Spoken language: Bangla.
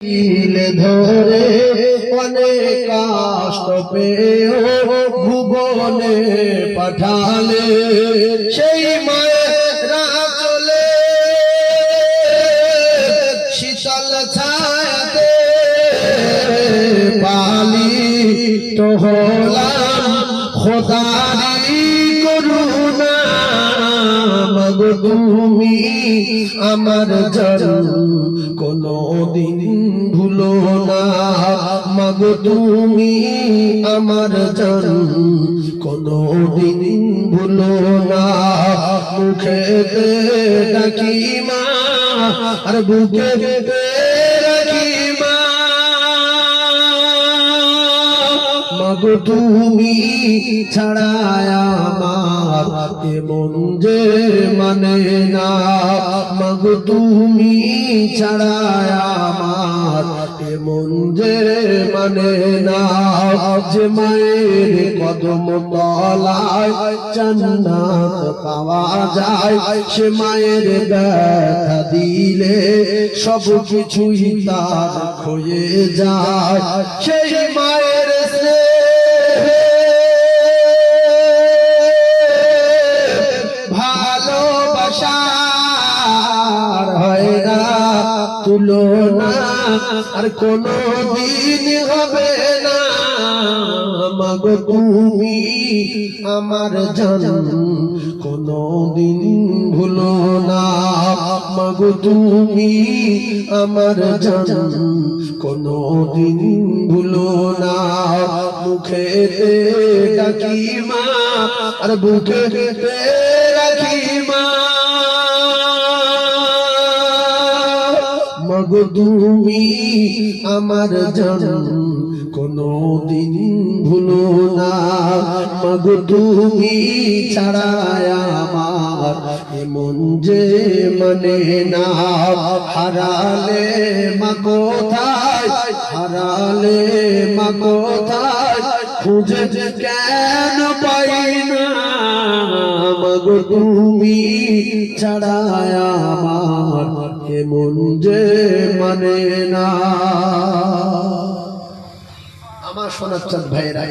ধরে অনেক কষ্ট পেয়েও ভুবনে পাঠালে সেই মায়েরা চলে শীতল ছায়াতে পালিত হলাম খোদারি করুণা মাগো তুমি আমার জন কোনদিন ভুলো না মাগো তুমি আমার জন কোনদিন ভুলো না মুখেতে ডাকি মা আর বুকেতে রাখি মা মাগো তুমি ছাড়া আমার এমন যে মানে না মাগো তুমি ছাড়া আমার এমন যে মানে না যে মায়ের কদম তলায় জান্নাত পাওয়া যায় সে মায়ের ব্যথা দিলে সব কিছুই তার হয়ে যায় সেই মায়ের ভালোবাসার হয় না তুলনা আর কোনো দিন হবে না মাগো তুমি আমার জান কোনো দিন ভুলো না মাগো তুমি আমার জান কোনো দিন ভুলো না মুখেতে ডাকি মা আর বুকেতে রাখি মা মাগো তুমি আমার জান কোনদিন ভুলো না মাগো তুমি ছাড়া আমার এমন যে মানে না হারালে মা কোথায় হারালে মা কোথায় খুঁজে কেন পাই না মাগো তুমি ছাড়া আমার এমন যে মানে না আমার সোনার চাঁদ ভাইরা।